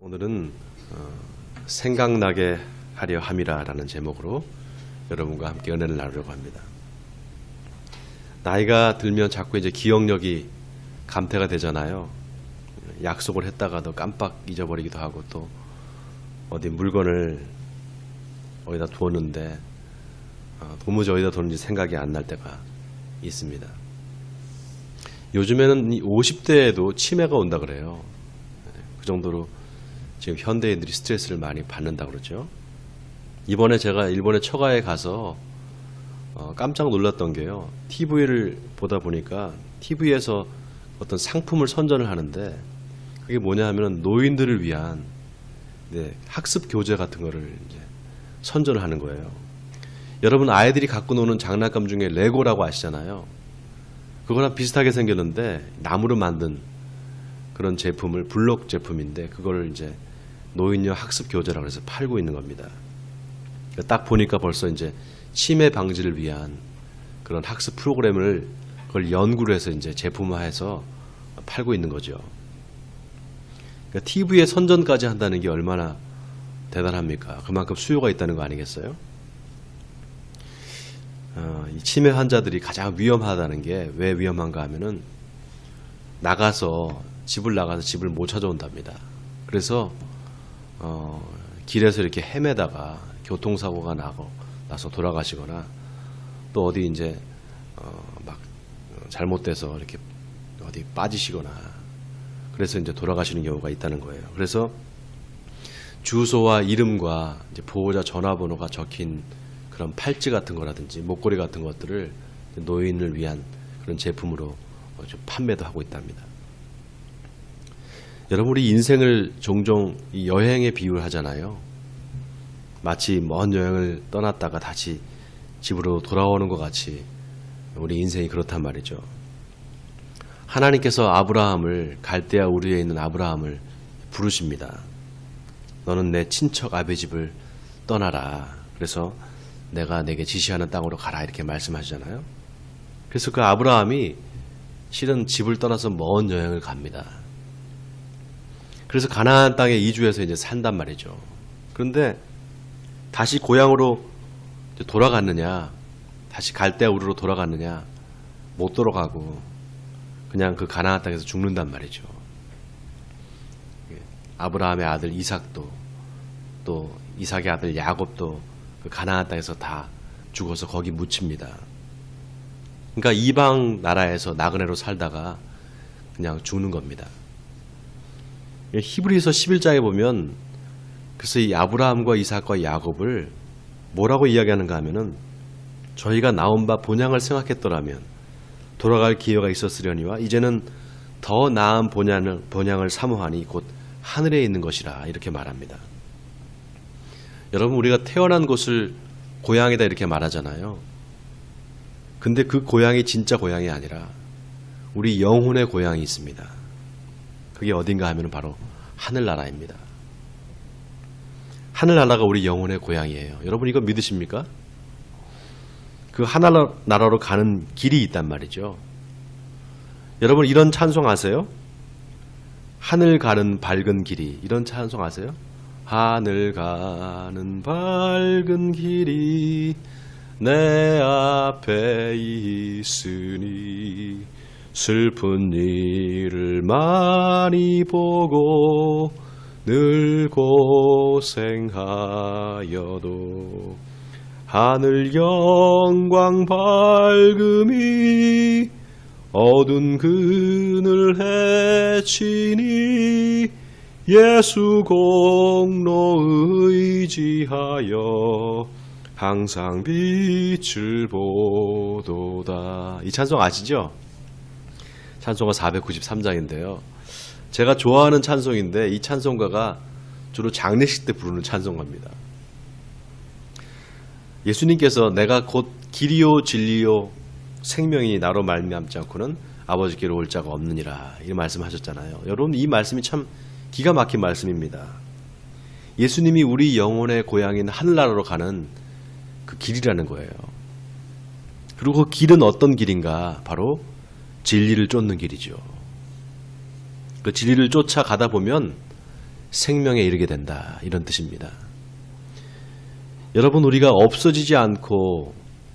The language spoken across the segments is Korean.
오늘은 생각나게 하려 함이라 라는 제목으로 여러분과 함께 은혜를 나누려고 합니다. 나이가 들면 자꾸 이제 기억력이 감퇴가 되잖아요. 약속을 했다가도 깜빡 잊어버리기도 하고, 또 어디 물건을 어디다 두었는데 도무지 어디다 뒀는지 생각이 안 날 때가 있습니다. 요즘에는 50대에도 치매가 온다 그래요. 그 정도로 지금 현대인들이 스트레스를 많이 받는다 그러죠. 이번에 제가 일본의 처가에 가서 깜짝 놀랐던 게요. TV를 보다 보니까 TV에서 어떤 상품을 선전을 하는데, 그게 뭐냐 하면 노인들을 위한 학습 교재 같은 거를 이제 선전을 하는 거예요. 여러분, 아이들이 갖고 노는 장난감 중에 레고라고 아시잖아요. 그거랑 비슷하게 생겼는데 나무로 만든 그런 제품을, 블록 제품인데 그걸 이제 노인용 학습 교재라고 해서 팔고 있는 겁니다. 딱 보니까 벌써 이제 치매 방지를 위한 그런 학습 프로그램을 그걸 연구를 해서 이제 제품화해서 팔고 있는 거죠. 그러니까 TV에 선전까지 한다는 게 얼마나 대단합니까? 그만큼 수요가 있다는 거 아니겠어요? 이 치매 환자들이 가장 위험하다는 게 왜 위험한가 하면은 집을 나가서 집을 못 찾아온답니다. 그래서 길에서 이렇게 헤매다가 교통사고가 나서 돌아가시거나, 또 어디 이제 막 잘못돼서 이렇게 어디 빠지시거나, 그래서 이제 돌아가시는 경우가 있다는 거예요. 그래서 주소와 이름과 이제 보호자 전화번호가 적힌 그런 팔찌 같은 거라든지 목걸이 같은 것들을 노인을 위한 그런 제품으로 좀 판매도 하고 있답니다. 여러분, 우리 인생을 종종 이 여행에 비유를 하잖아요. 마치 먼 여행을 떠났다가 다시 집으로 돌아오는 것 같이 우리 인생이 그렇단 말이죠. 하나님께서 아브라함을, 갈대아 우르에 있는 아브라함을 부르십니다. 너는 내 친척 아베 집을 떠나라. 그래서 내가 내게 지시하는 땅으로 가라, 이렇게 말씀하시잖아요. 그래서 그 아브라함이 실은 집을 떠나서 먼 여행을 갑니다. 그래서 가나안 땅에 이주해서 이제 산단 말이죠. 그런데 다시 고향으로 돌아갔느냐, 다시 갈대아 우르로 돌아갔느냐, 못 돌아가고 그냥 그 가나안 땅에서 죽는단 말이죠. 아브라함의 아들 이삭도, 또 이삭의 아들 야곱도 그 가나안 땅에서 다 죽어서 거기 묻힙니다. 그러니까 이방 나라에서 나그네로 살다가 그냥 죽는 겁니다. 히브리서 11장에 보면 그래서 이 아브라함과 이삭과 야곱을 뭐라고 이야기하는가 하면은, 저희가 나온 바 본향을 생각했더라면 돌아갈 기회가 있었으려니와 이제는 더 나은 본향을 사모하니 곧 하늘에 있는 것이라, 이렇게 말합니다. 여러분, 우리가 태어난 곳을 고향이다 이렇게 말하잖아요. 근데 그 고향이 진짜 고향이 아니라 우리 영혼의 고향이 있습니다. 그게 어딘가 하면 바로 하늘나라입니다. 하늘나라가 우리 영혼의 고향이에요. 여러분, 이거 믿으십니까? 그 하늘나라로 가는 길이 있단 말이죠. 여러분, 이런 찬송 아세요? 하늘 가는 밝은 길이, 이런 찬송 아세요? 하늘 가는 밝은 길이 내 앞에 있으니 슬픈 일을 많이 보고 늘 고생하여도 하늘 영광 밝음이 어두운 그늘 헤치니 예수 공로 의지하여 항상 빛을 보도다. 이 찬송 아시죠? 찬송가 493장인데요. 제가 좋아하는 찬송인데 이 찬송가가 주로 장례식 때 부르는 찬송가입니다. 예수님께서 내가 곧 길이요 진리요 생명이 나로 말미암지 않고는 아버지께로 올 자가 없느니라, 이 말씀하셨잖아요. 여러분, 이 말씀이 참 기가 막힌 말씀입니다. 예수님이 우리 영혼의 고향인 하늘나라로 가는 그 길이라는 거예요. 그리고 그 길은 어떤 길인가? 바로 진리를 쫓는 길이죠. 그 진리를 쫓아가다 보면 생명에 이르게 된다. 이런 뜻입니다. 여러분, 우리가 없어지지 않고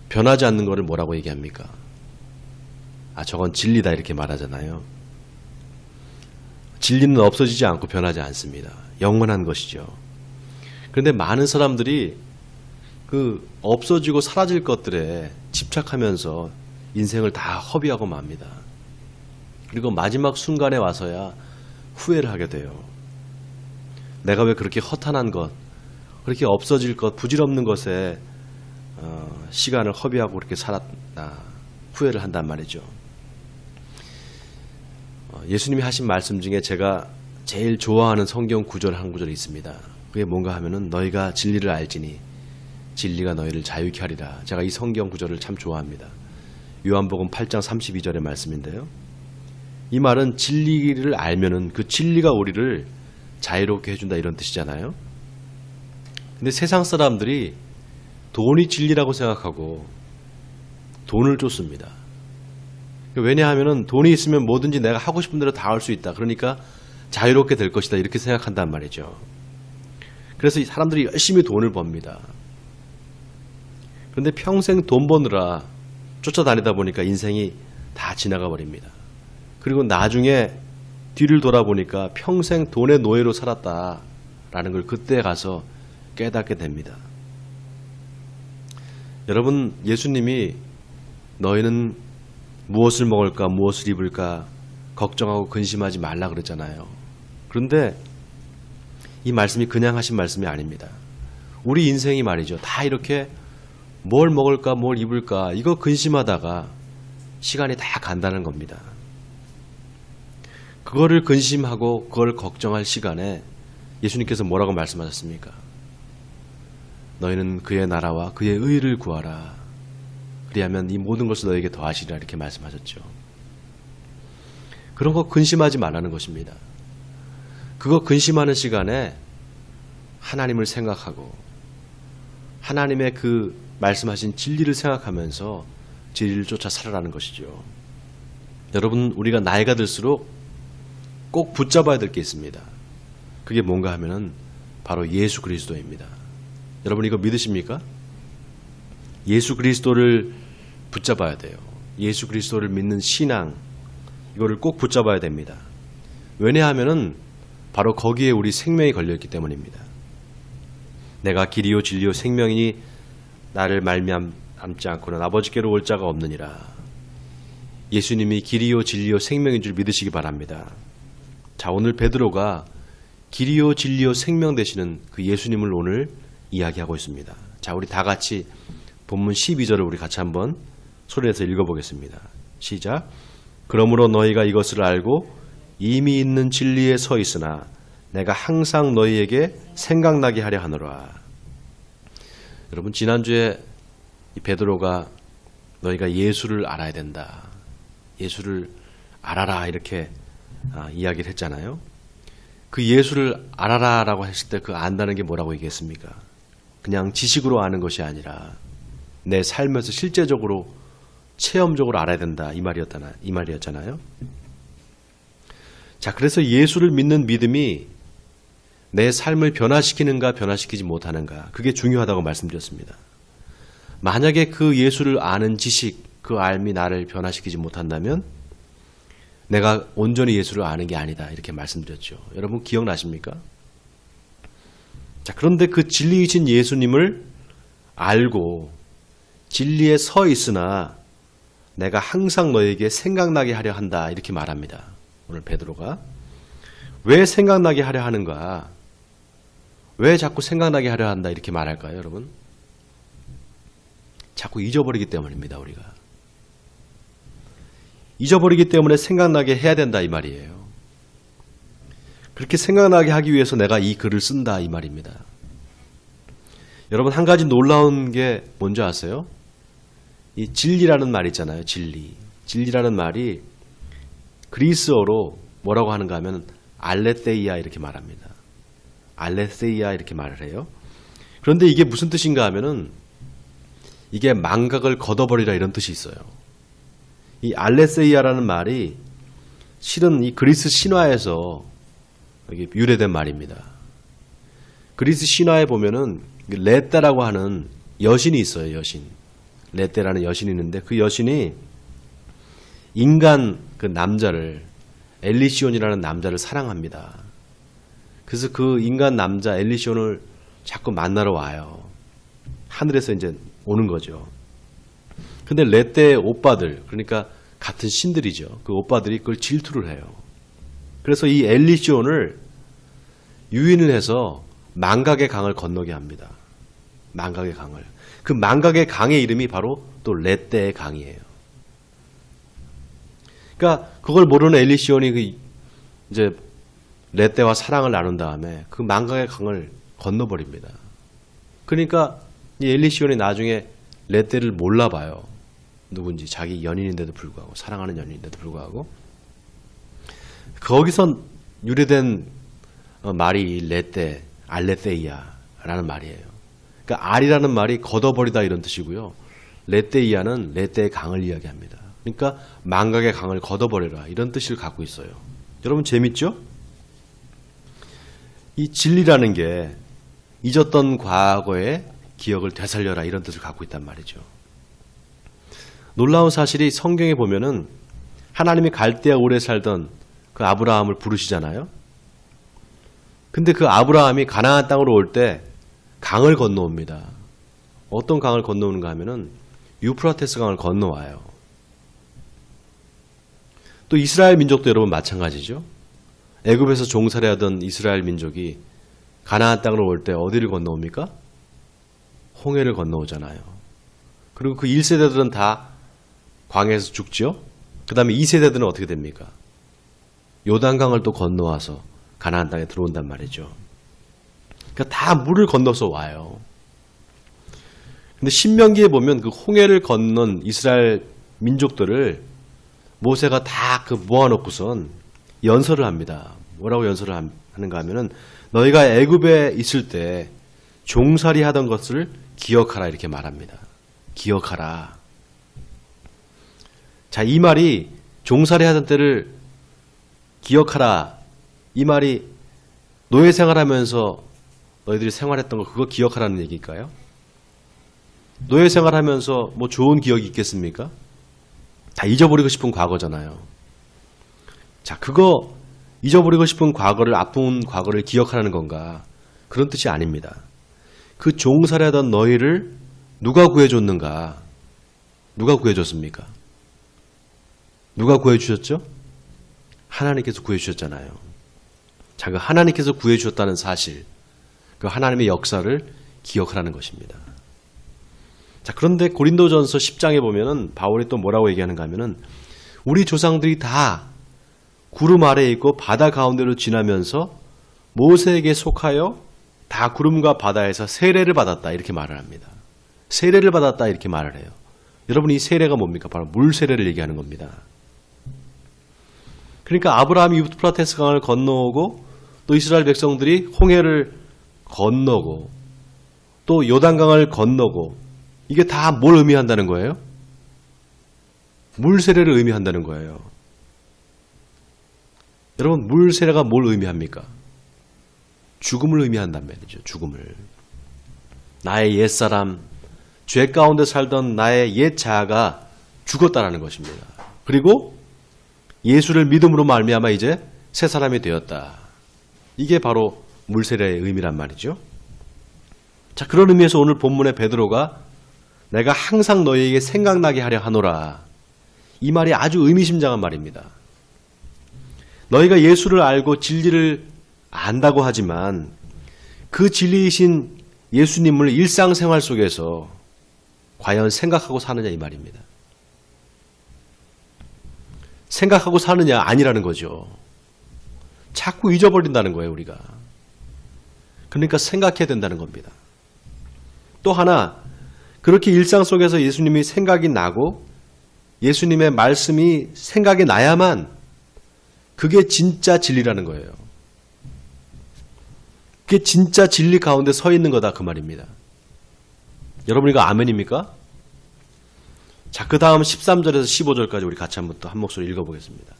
변하지 않는 것을 뭐라고 얘기합니까? 저건 진리다 이렇게 말하잖아요. 진리는 없어지지 않고 변하지 않습니다. 영원한 것이죠. 그런데 많은 사람들이 그 없어지고 사라질 것들에 집착하면서 인생을 다 허비하고 맙니다. 그리고 마지막 순간에 와서야 후회를 하게 돼요. 내가 왜 그렇게 허탄한 것, 그렇게 없어질 것, 부질없는 것에 시간을 허비하고 그렇게 살았나 후회를 한단 말이죠. 예수님이 하신 말씀 중에 제가 제일 좋아하는 성경 구절 한 구절이 있습니다. 그게 뭔가 하면은 너희가 진리를 알지니 진리가 너희를 자유케 하리라. 제가 이 성경 구절을 참 좋아합니다. 요한복음 8장 32절의 말씀인데요. 이 말은 진리를 알면은 그 진리가 우리를 자유롭게 해준다 이런 뜻이잖아요. 근데 세상 사람들이 돈이 진리라고 생각하고 돈을 쫓습니다. 왜냐하면은 돈이 있으면 뭐든지 내가 하고 싶은 대로 다 할 수 있다. 그러니까 자유롭게 될 것이다. 이렇게 생각한단 말이죠. 그래서 이 사람들이 열심히 돈을 법니다. 그런데 평생 돈 버느라 쫓아다니다 보니까 인생이 다 지나가 버립니다. 그리고 나중에 뒤를 돌아보니까 평생 돈의 노예로 살았다라는 걸 그때 가서 깨닫게 됩니다. 여러분, 예수님이 너희는 무엇을 먹을까 무엇을 입을까 걱정하고 근심하지 말라 그랬잖아요. 그런데 이 말씀이 그냥 하신 말씀이 아닙니다. 우리 인생이 말이죠. 다 이렇게 뭘 먹을까 뭘 입을까 이거 근심하다가 시간이 다 간다는 겁니다. 그거를 근심하고 그걸 걱정할 시간에 예수님께서 뭐라고 말씀하셨습니까? 너희는 그의 나라와 그의 의를 구하라. 그리하면 이 모든 것을 너에게 더하시리라 이렇게 말씀하셨죠. 그런 거 근심하지 말라는 것입니다. 그거 근심하는 시간에 하나님을 생각하고 하나님의 그 말씀하신 진리를 생각하면서 진리를 쫓아 살아라는 것이죠. 여러분, 우리가 나이가 들수록 꼭 붙잡아야 될 게 있습니다. 그게 뭔가 하면은 바로 예수 그리스도입니다. 여러분, 이거 믿으십니까? 예수 그리스도를 붙잡아야 돼요. 예수 그리스도를 믿는 신앙, 이거를 꼭 붙잡아야 됩니다. 왜냐하면은 바로 거기에 우리 생명이 걸려있기 때문입니다. 내가 길이요 진리요 생명이니 나를 말미암지 않고는 아버지께로 올 자가 없느니라. 예수님이 길이요 진리요 생명인 줄 믿으시기 바랍니다. 자, 오늘 베드로가 길이요 진리요 생명 되시는 그 예수님을 오늘 이야기하고 있습니다. 자, 우리 다 같이 본문 12절을 우리 같이 한번 소리내서 읽어보겠습니다. 시작. 그러므로 너희가 이것을 알고 이미 있는 진리에 서 있으나 내가 항상 너희에게 생각나게 하려 하노라. 여러분, 지난주에 이 베드로가 너희가 예수를 알아야 된다. 예수를 알아라 이렇게 이야기를 했잖아요. 그 예수를 알아라라고 했을 때 그 안다는 게 뭐라고 얘기했습니까? 그냥 지식으로 아는 것이 아니라 내 삶에서 실제적으로 체험적으로 알아야 된다 이 말이었잖아요. 자, 그래서 예수를 믿는 믿음이 내 삶을 변화시키는가 변화시키지 못하는가 그게 중요하다고 말씀드렸습니다. 만약에 그 예수를 아는 지식, 그 알미 나를 변화시키지 못한다면 내가 온전히 예수를 아는 게 아니다 이렇게 말씀드렸죠. 여러분 기억나십니까? 자, 그런데 그 진리이신 예수님을 알고 진리에 서 있으나 내가 항상 너에게 생각나게 하려 한다 이렇게 말합니다. 오늘 베드로가 왜 생각나게 하려 하는가? 왜 자꾸 생각나게 하려 한다 이렇게 말할까요, 여러분? 자꾸 잊어버리기 때문입니다. 우리가 잊어버리기 때문에 생각나게 해야 된다 이 말이에요. 그렇게 생각나게 하기 위해서 내가 이 글을 쓴다 이 말입니다. 여러분, 한 가지 놀라운 게 뭔지 아세요? 이 진리라는 말 있잖아요. 진리라는 말이 그리스어로 뭐라고 하는가 하면 알레테이아 이렇게 말합니다. 알레테이아 이렇게 말을 해요. 그런데 이게 무슨 뜻인가 하면은 이게 망각을 걷어버리라 이런 뜻이 있어요. 이 알레세이아라는 말이 실은 이 그리스 신화에서 여기 유래된 말입니다. 그리스 신화에 보면은 레떼라고 하는 여신이 있어요. 여신. 레떼라는 여신이 있는데 그 여신이 인간 그 남자를 엘리시온이라는 남자를 사랑합니다. 그래서 그 인간 남자 엘리시온을 자꾸 만나러 와요. 하늘에서 이제 오는 거죠. 근데 레떼 오빠들, 그러니까 같은 신들이죠. 그 오빠들이 그걸 질투를 해요. 그래서 이 엘리시온을 유인을 해서 망각의 강을 건너게 합니다. 망각의 강을. 그 망각의 강의 이름이 바로 또 레떼의 강이에요. 그러니까 그걸 모르는 엘리시온이 그 이제 레떼와 사랑을 나눈 다음에 그 망각의 강을 건너버립니다. 그러니까 이 엘리시온이 나중에 레떼를 몰라봐요. 누군지. 자기 연인인데도 불구하고, 사랑하는 연인인데도 불구하고. 거기서 유래된 말이 레떼, 알레테이아라는 말이에요. 그러니까 알이라는 말이 걷어버리다 이런 뜻이고요. 레테이아는 레떼의 강을 이야기합니다. 그러니까 망각의 강을 걷어버려라 이런 뜻을 갖고 있어요. 여러분 재밌죠? 이 진리라는 게 잊었던 과거의 기억을 되살려라 이런 뜻을 갖고 있단 말이죠. 놀라운 사실이 성경에 보면은 하나님이 갈대아 오래 살던 그 아브라함을 부르시잖아요. 근데 그 아브라함이 가나안 땅으로 올 때 강을 건너옵니다. 어떤 강을 건너오는가 하면은 유프라테스 강을 건너와요. 또 이스라엘 민족도 여러분 마찬가지죠. 애굽에서 종살이하던 이스라엘 민족이 가나안 땅으로 올 때 어디를 건너옵니까? 홍해를 건너오잖아요. 그리고 그 1세대들은 다 광야에서 죽죠. 그 다음에 2세대들은 어떻게 됩니까? 요단강을 또 건너와서 가나안 땅에 들어온단 말이죠. 그러니까 다 물을 건너서 와요. 근데 신명기에 보면 그 홍해를 건넌 이스라엘 민족들을 모세가 다 그 모아놓고선 연설을 합니다. 뭐라고 연설을 하는가 하면은 너희가 애굽에 있을 때 종살이 하던 것을 기억하라 이렇게 말합니다. 기억하라. 자, 이 말이 종살이 하던 때를 기억하라. 이 말이 노예 생활하면서 너희들이 생활했던 거 그거 기억하라는 얘기일까요? 노예 생활하면서 뭐 좋은 기억이 있겠습니까? 다 잊어버리고 싶은 과거잖아요. 자, 그거 잊어버리고 싶은 과거를, 아픈 과거를 기억하라는 건가? 그런 뜻이 아닙니다. 그 종살이하던 너희를 누가 구해줬는가? 누가 구해줬습니까? 누가 구해주셨죠? 하나님께서 구해주셨잖아요. 자, 그 하나님께서 구해주셨다는 사실, 그 하나님의 역사를 기억하라는 것입니다. 자, 그런데 고린도전서 10장에 보면은 바울이 또 뭐라고 얘기하는가 하면은 우리 조상들이 다 구름 아래에 있고 바다 가운데로 지나면서 모세에게 속하여 다 구름과 바다에서 세례를 받았다 이렇게 말을 합니다. 세례를 받았다 이렇게 말을 해요. 여러분 이 세례가 뭡니까? 바로 물 세례를 얘기하는 겁니다. 그러니까 아브라함이 유프라테스 강을 건너오고 또 이스라엘 백성들이 홍해를 건너고 또 요단강을 건너고 이게 다 뭘 의미한다는 거예요? 물 세례를 의미한다는 거예요. 여러분 물 세례가 뭘 의미합니까? 죽음을 의미한단 말이죠. 죽음을. 나의 옛사람, 죄 가운데 살던 나의 옛 자아가 죽었다라는 것입니다. 그리고 예수를 믿음으로 말미암아 이제 새 사람이 되었다. 이게 바로 물 세례의 의미란 말이죠. 자, 그런 의미에서 오늘 본문의 베드로가 내가 항상 너희에게 생각나게 하려 하노라. 이 말이 아주 의미심장한 말입니다. 너희가 예수를 알고 진리를 안다고 하지만 그 진리이신 예수님을 일상생활 속에서 과연 생각하고 사느냐 이 말입니다. 생각하고 사느냐 아니라는 거죠. 자꾸 잊어버린다는 거예요 우리가. 그러니까 생각해야 된다는 겁니다. 또 하나 그렇게 일상 속에서 예수님이 생각이 나고 예수님의 말씀이 생각이 나야만 그게 진짜 진리라는 거예요. 그게 진짜 진리 가운데 서 있는 거다 그 말입니다. 여러분 이거 아멘입니까? 자, 그 다음 13절에서 15절까지 우리 같이 한번 또 한 목소리 읽어보겠습니다.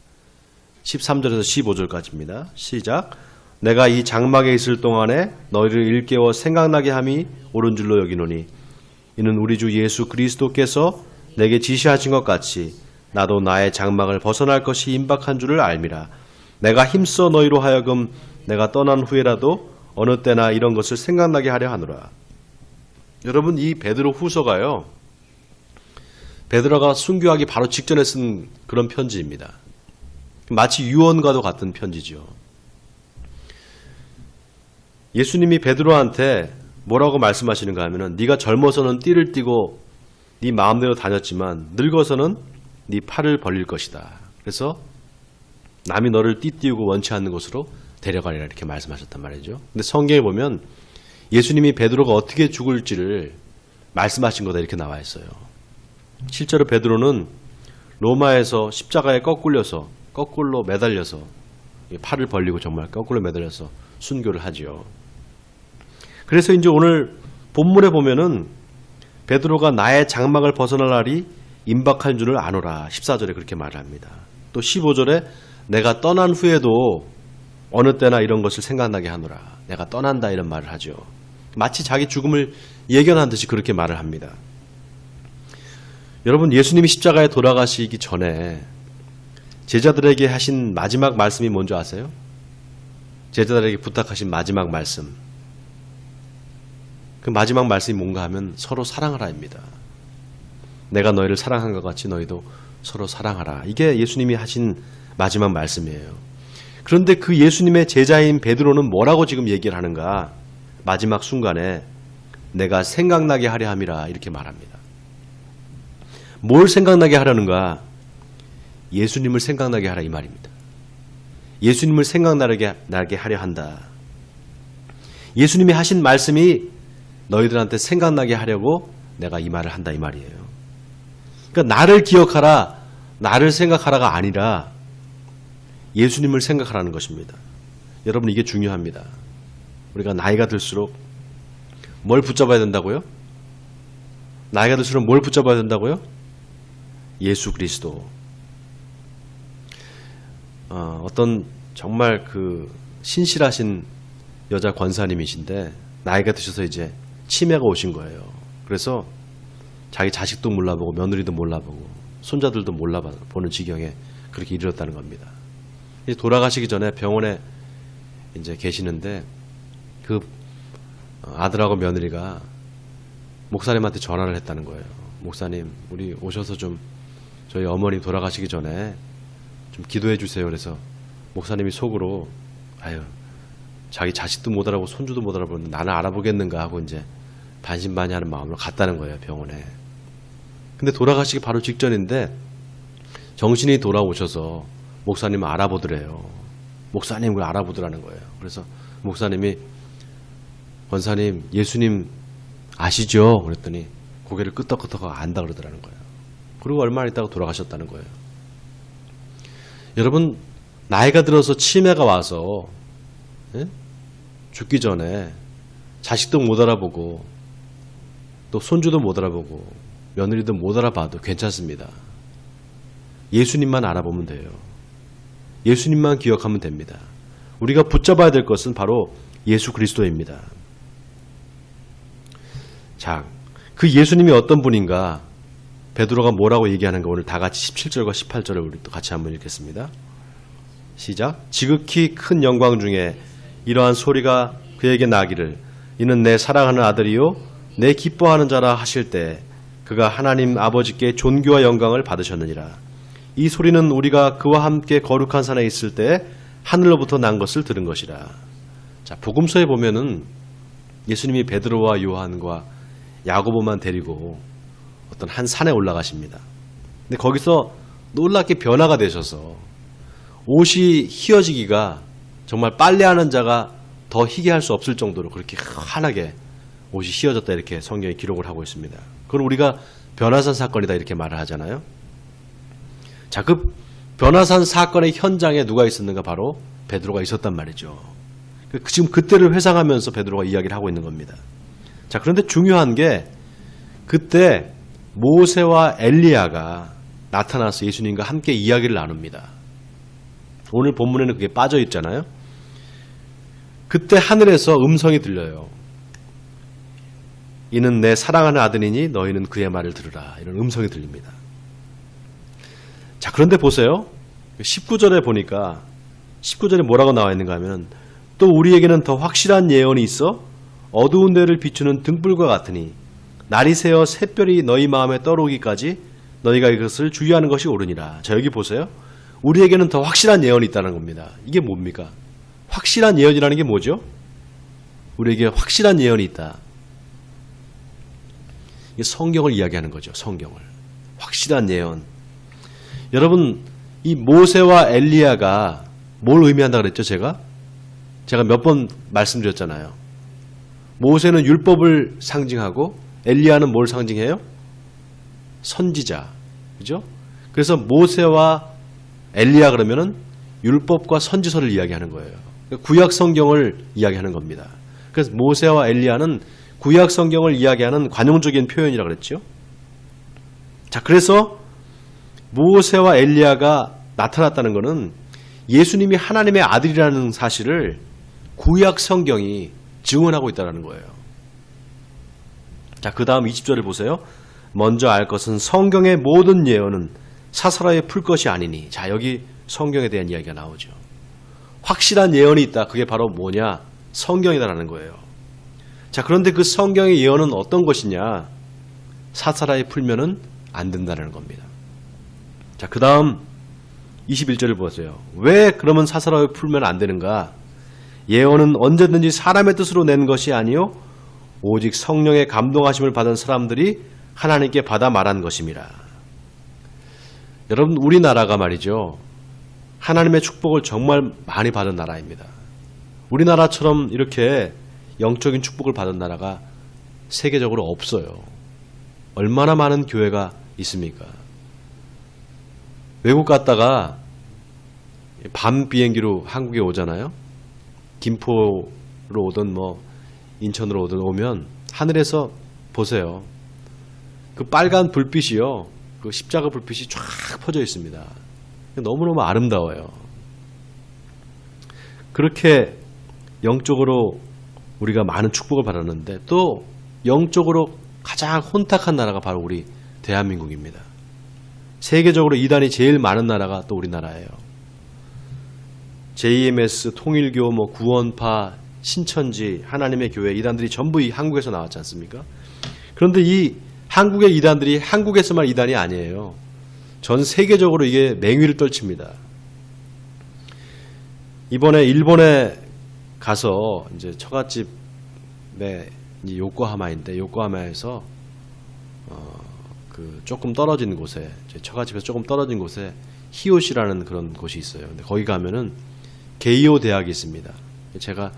13절에서 15절까지입니다. 시작. 내가 이 장막에 있을 동안에 너희를 일깨워 생각나게 함이 옳은 줄로 여기노니 이는 우리 주 예수 그리스도께서 내게 지시하신 것 같이 나도 나의 장막을 벗어날 것이 임박한 줄을 알미라. 내가 힘써 너희로 하여금 내가 떠난 후에라도 어느 때나 이런 것을 생각나게 하려 하노라. 여러분, 이 베드로 후서가요, 베드로가 순교하기 바로 직전에 쓴 그런 편지입니다. 마치 유언과도 같은 편지죠. 예수님이 베드로한테 뭐라고 말씀하시는가 하면은 네가 젊어서는 띠를 띠고 네 마음대로 다녔지만 늙어서는 네 팔을 벌릴 것이다. 그래서 남이 너를 띠띠우고 원치 않는 곳으로 데려가리라 이렇게 말씀하셨단 말이죠. 근데 성경에 보면 예수님이 베드로가 어떻게 죽을지를 말씀하신 거다 이렇게 나와 있어요. 실제로 베드로는 로마에서 십자가에 거꾸로 매달려서 팔을 벌리고 정말 거꾸로 매달려서 순교를 하지요. 그래서 이제 오늘 본문에 보면은 베드로가 나의 장막을 벗어날 날이 임박한 줄을 아노라 14절에 그렇게 말을 합니다. 또 15절에 내가 떠난 후에도 어느 때나 이런 것을 생각나게 하노라. 내가 떠난다 이런 말을 하죠. 마치 자기 죽음을 예견한 듯이 그렇게 말을 합니다. 여러분, 예수님이 십자가에 돌아가시기 전에 제자들에게 하신 마지막 말씀이 뭔지 아세요? 제자들에게 부탁하신 마지막 말씀. 그 마지막 말씀이 뭔가 하면 서로 사랑하라입니다. 내가 너희를 사랑한 것 같이 너희도 서로 사랑하라. 이게 예수님이 하신 마지막 말씀이에요. 그런데 그 예수님의 제자인 베드로는 뭐라고 지금 얘기를 하는가? 마지막 순간에 내가 생각나게 하려 함이라 이렇게 말합니다. 뭘 생각나게 하려는가? 예수님을 생각나게 하라 이 말입니다. 예수님을 생각나게 하려 한다. 예수님이 하신 말씀이 너희들한테 생각나게 하려고 내가 이 말을 한다 이 말이에요. 그러니까 나를 기억하라, 나를 생각하라가 아니라 예수님을 생각하라는 것입니다. 여러분, 이게 중요합니다. 우리가 나이가 들수록 뭘 붙잡아야 된다고요? 나이가 들수록 뭘 붙잡아야 된다고요? 예수 그리스도. 어떤 정말 그 신실하신 여자 권사님이신데 나이가 드셔서 이제 치매가 오신 거예요. 그래서 자기 자식도 몰라보고 며느리도 몰라보고 손자들도 몰라보는 지경에 그렇게 이르렀다는 겁니다. 돌아가시기 전에 병원에 이제 계시는데 그 아들하고 며느리가 목사님한테 전화를 했다는 거예요. 목사님, 우리 오셔서 좀 저희 어머니 돌아가시기 전에 좀 기도해 주세요. 그래서 목사님이 속으로 아유, 자기 자식도 못 알아보고 손주도 못 알아보는데 나는 알아보겠는가 하고 이제 반신반의하는 마음으로 갔다는 거예요, 병원에. 근데 돌아가시기 바로 직전인데 정신이 돌아오셔서 목사님을 알아보더래요. 목사님을 알아보더라는 거예요. 그래서 목사님이 권사님, 예수님 아시죠? 그랬더니 고개를 끄덕끄덕하고 안다 그러더라는 거예요. 그리고 얼마 있다가 돌아가셨다는 거예요. 여러분, 나이가 들어서 치매가 와서 죽기 전에 자식도 못 알아보고 또 손주도 못 알아보고 며느리도 못 알아봐도 괜찮습니다. 예수님만 알아보면 돼요. 예수님만 기억하면 됩니다. 우리가 붙잡아야 될 것은 바로 예수 그리스도입니다. 자, 그 예수님이 어떤 분인가? 베드로가 뭐라고 얘기하는가? 오늘 다 같이 17절과 18절을 우리 또 같이 한번 읽겠습니다. 시작. 지극히 큰 영광 중에 이러한 소리가 그에게 나기를 이는 내 사랑하는 아들이요 내 기뻐하는 자라 하실 때 그가 하나님 아버지께 존귀와 영광을 받으셨느니라. 이 소리는 우리가 그와 함께 거룩한 산에 있을 때 하늘로부터 난 것을 들은 것이라. 자, 복음서에 보면은 예수님이 베드로와 요한과 야고보만 데리고 어떤 한 산에 올라가십니다. 근데 거기서 놀랍게 변화가 되셔서 옷이 휘어지기가 정말 빨래하는 자가 더 희귀할 수 없을 정도로 그렇게 환하게 옷이 휘어졌다 이렇게 성경에 기록을 하고 있습니다. 그걸 우리가 변화산 사건이다 이렇게 말을 하잖아요. 자, 그 변화산 사건의 현장에 누가 있었는가? 바로 베드로가 있었단 말이죠. 지금 그때를 회상하면서 베드로가 이야기를 하고 있는 겁니다. 자, 그런데 중요한 게 그때 모세와 엘리야가 나타나서 예수님과 함께 이야기를 나눕니다. 오늘 본문에는 그게 빠져 있잖아요. 그때 하늘에서 음성이 들려요. 이는 내 사랑하는 아들이니 너희는 그의 말을 들으라. 이런 음성이 들립니다. 자, 그런데 보세요. 19절에 보니까 19절에 뭐라고 나와 있는가 하면 또 우리에게는 더 확실한 예언이 있어 어두운 데를 비추는 등불과 같으니 날이 새어 샛별이 너희 마음에 떠오르기까지 너희가 이것을 주의하는 것이 옳으니라. 자, 여기 보세요. 우리에게는 더 확실한 예언이 있다는 겁니다. 이게 뭡니까? 확실한 예언이라는 게 뭐죠? 우리에게 확실한 예언이 있다. 이게 성경을 이야기하는 거죠. 성경을. 확실한 예언. 여러분, 이 모세와 엘리야가 뭘 의미한다 그랬죠? 제가 몇 번 말씀드렸잖아요. 모세는 율법을 상징하고 엘리야는 뭘 상징해요? 선지자. 그죠? 그래서 모세와 엘리야 그러면은 율법과 선지서를 이야기하는 거예요. 구약 성경을 이야기하는 겁니다. 그래서 모세와 엘리야는 구약 성경을 이야기하는 관용적인 표현이라 그랬죠. 자, 그래서 모세와 엘리야가 나타났다는 것은 예수님이 하나님의 아들이라는 사실을 구약 성경이 증언하고 있다는 거예요. 자, 그 다음 20절을 보세요. 먼저 알 것은 성경의 모든 예언은 사사로이 풀 것이 아니니. 자, 여기 성경에 대한 이야기가 나오죠. 확실한 예언이 있다. 그게 바로 뭐냐? 성경이다라는 거예요. 자, 그런데 그 성경의 예언은 어떤 것이냐? 사사로이 풀면은 안 된다는 겁니다. 자, 그 다음 21절을 보세요. 왜 그러면 사사로이 풀면 안 되는가? 예언은 언제든지 사람의 뜻으로 낸 것이 아니요 오직 성령의 감동하심을 받은 사람들이 하나님께 받아 말한 것임이라. 여러분, 우리나라가 말이죠. 하나님의 축복을 정말 많이 받은 나라입니다. 우리나라처럼 이렇게 영적인 축복을 받은 나라가 세계적으로 없어요. 얼마나 많은 교회가 있습니까? 외국 갔다가 밤 비행기로 한국에 오잖아요. 김포로 오든 뭐 인천으로 오든 오면 하늘에서 보세요. 그 빨간 불빛이요. 그 십자가 불빛이 쫙 퍼져 있습니다. 너무너무 아름다워요. 그렇게 영적으로 우리가 많은 축복을 받았는데 또 영적으로 가장 혼탁한 나라가 바로 우리 대한민국입니다. 세계적으로 이단이 제일 많은 나라가 또 우리나라예요. JMS, 통일교, 뭐 구원파, 신천지, 하나님의 교회 이단들이 전부 이 한국에서 나왔지 않습니까? 그런데 이 한국의 이단들이 한국에서만 이단이 아니에요. 전 세계적으로 이게 맹위를 떨칩니다. 이번에 일본에 가서 이제 처갓집에 이제 요코하마인데 요코하마에서 그 조금 떨어진 곳에 처갓집에서 조금 떨어진 곳에 히요시라는 그런 곳이 있어요. 근데 거기 가면은 게이오 대학이 있습니다. 제가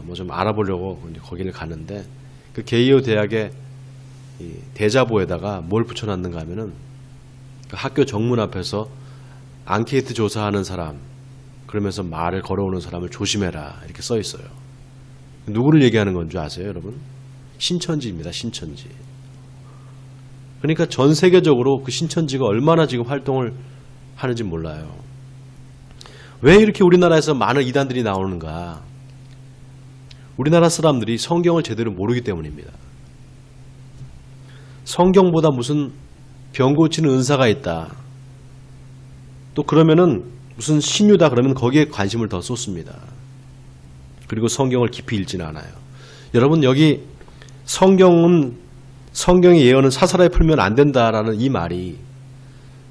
뭐 좀 알아보려고 거기를 가는데 그 게이오 대학의 이 대자보에다가 뭘 붙여놨는가 하면은 그 학교 정문 앞에서 앙케이트 조사하는 사람 그러면서 말을 걸어오는 사람을 조심해라 이렇게 써 있어요. 누구를 얘기하는 건 줄 아세요, 여러분? 신천지입니다. 신천지. 그러니까 전 세계적으로 그 신천지가 얼마나 지금 활동을 하는지 몰라요. 왜 이렇게 우리나라에서 많은 이단들이 나오는가? 우리나라 사람들이 성경을 제대로 모르기 때문입니다. 성경보다 무슨 병 고치는 은사가 있다. 또 그러면은 무슨 신유다 그러면 거기에 관심을 더 쏟습니다. 그리고 성경을 깊이 읽지는 않아요. 여러분, 여기 성경의 예언은 사사로이 풀면 안 된다라는 이 말이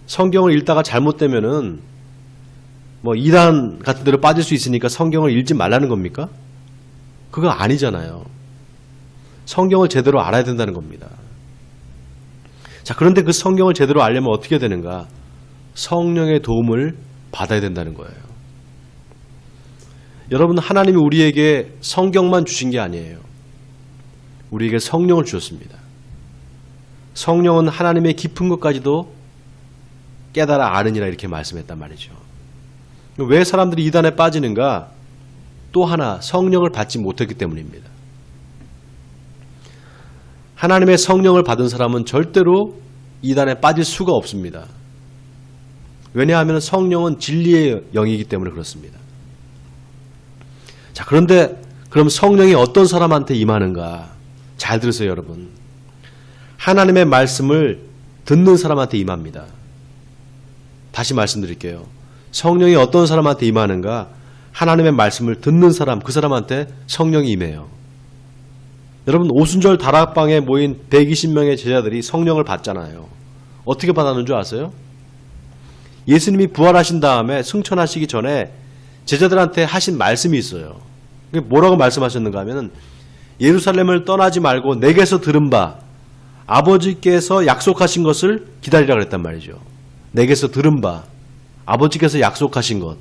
성경을 읽다가 잘못되면은 뭐 이단 같은 데로 빠질 수 있으니까 성경을 읽지 말라는 겁니까? 그거 아니잖아요. 성경을 제대로 알아야 된다는 겁니다. 자, 그런데 그 성경을 제대로 알려면 어떻게 되는가? 성령의 도움을 받아야 된다는 거예요. 여러분, 하나님이 우리에게 성경만 주신 게 아니에요. 우리에게 성령을 주셨습니다. 성령은 하나님의 깊은 것까지도 깨달아 아느니라 이렇게 말씀했단 말이죠. 왜 사람들이 이단에 빠지는가? 또 하나 성령을 받지 못했기 때문입니다. 하나님의 성령을 받은 사람은 절대로 이단에 빠질 수가 없습니다. 왜냐하면 성령은 진리의 영이기 때문에 그렇습니다. 자, 그런데 그럼 성령이 어떤 사람한테 임하는가? 잘 들으세요, 여러분. 하나님의 말씀을 듣는 사람한테 임합니다. 다시 말씀드릴게요. 성령이 어떤 사람한테 임하는가? 하나님의 말씀을 듣는 사람, 그 사람한테 성령이 임해요. 여러분, 오순절 다락방에 모인 120명의 제자들이 성령을 받잖아요. 어떻게 받았는 줄 아세요? 예수님이 부활하신 다음에 승천하시기 전에 제자들한테 하신 말씀이 있어요. 뭐라고 말씀하셨는가 하면은 예루살렘을 떠나지 말고 내게서 들은 바 아버지께서 약속하신 것을 기다리라 그랬단 말이죠. 내게서 들은 바 아버지께서 약속하신 것.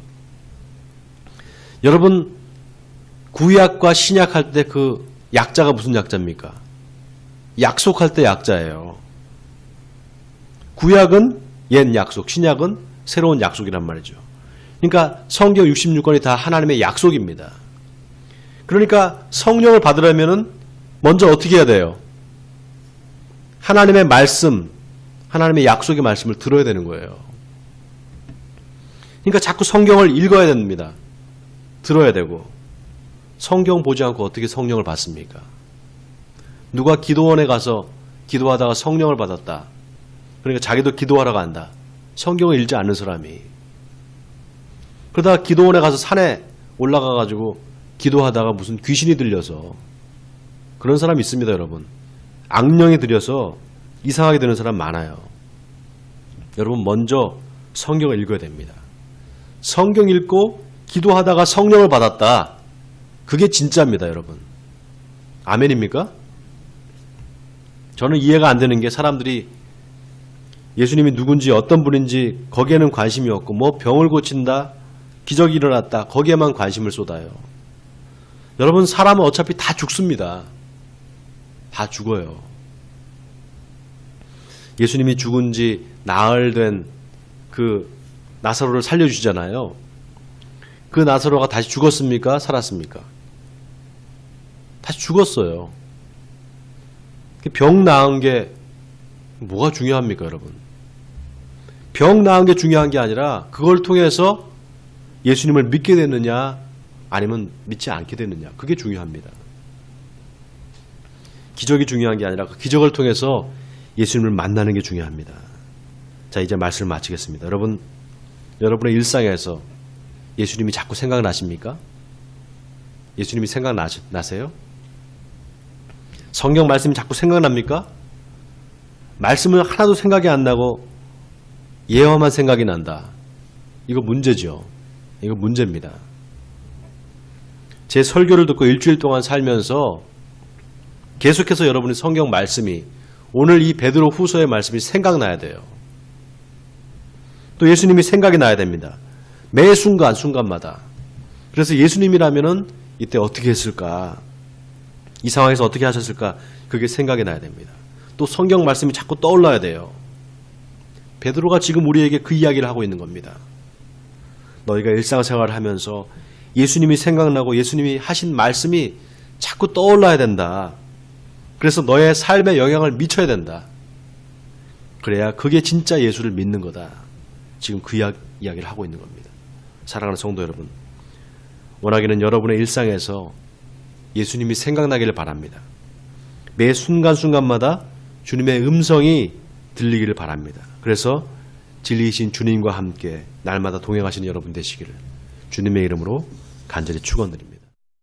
여러분, 구약과 신약 할 때 그 약자가 무슨 약자입니까? 약속할 때 약자예요. 구약은 옛 약속, 신약은 새로운 약속이란 말이죠. 그러니까 성경 66권이 다 하나님의 약속입니다. 그러니까 성령을 받으려면은 먼저 어떻게 해야 돼요? 하나님의 말씀, 하나님의 약속의 말씀을 들어야 되는 거예요. 그러니까 자꾸 성경을 읽어야 됩니다. 들어야 되고. 성경 보지 않고 어떻게 성령을 받습니까? 누가 기도원에 가서 기도하다가 성령을 받았다. 그러니까 자기도 기도하러 간다. 성경을 읽지 않는 사람이. 그러다가 기도원에 가서 산에 올라가가지고 기도하다가 무슨 귀신이 들려서 그런 사람 있습니다, 여러분. 악령이 들려서 이상하게 되는 사람 많아요. 여러분, 먼저 성경을 읽어야 됩니다. 성경 읽고 기도하다가 성령을 받았다. 그게 진짜입니다, 여러분. 아멘입니까? 저는 이해가 안 되는 게 사람들이 예수님이 누군지 어떤 분인지 거기에는 관심이 없고 뭐 병을 고친다, 기적이 일어났다, 거기에만 관심을 쏟아요. 여러분, 사람은 어차피 다 죽습니다. 다 죽어요. 예수님이 죽은 지 나흘 된 그 나사로를 살려주시잖아요. 그 나사로가 다시 죽었습니까? 살았습니까? 다시 죽었어요. 병 나은 게 뭐가 중요합니까, 여러분? 병 나은 게 중요한 게 아니라 그걸 통해서 예수님을 믿게 됐느냐 아니면 믿지 않게 됐느냐, 그게 중요합니다. 기적이 중요한 게 아니라 그 기적을 통해서 예수님을 만나는 게 중요합니다. 자, 이제 말씀을 마치겠습니다. 여러분, 여러분의 일상에서 예수님이 자꾸 생각나십니까? 예수님이 생각나세요? 성경 말씀이 자꾸 생각납니까? 말씀을 하나도 생각이 안 나고 예화만 생각이 난다. 이거 문제죠. 이거 문제입니다. 제 설교를 듣고 일주일 동안 살면서 계속해서 여러분의 성경 말씀이, 오늘 이 베드로 후서의 말씀이 생각나야 돼요. 또 예수님이 생각이 나야 됩니다. 매 순간 순간마다. 그래서 예수님이라면은 이때 어떻게 했을까? 이 상황에서 어떻게 하셨을까? 그게 생각이 나야 됩니다. 또 성경 말씀이 자꾸 떠올라야 돼요. 베드로가 지금 우리에게 그 이야기를 하고 있는 겁니다. 너희가 일상생활을 하면서 예수님이 생각나고 예수님이 하신 말씀이 자꾸 떠올라야 된다. 그래서 너의 삶에 영향을 미쳐야 된다. 그래야 그게 진짜 예수를 믿는 거다. 지금 그 이야기를 하고 있는 겁니다. 사랑하는 성도 여러분, 원하기는 여러분의 일상에서 예수님이 생각나기를 바랍니다. 매 순간순간마다 주님의 음성이 들리기를 바랍니다. 그래서 진리이신 주님과 함께 날마다 동행하시는 여러분 되시기를 주님의 이름으로 간절히 축원드립니다.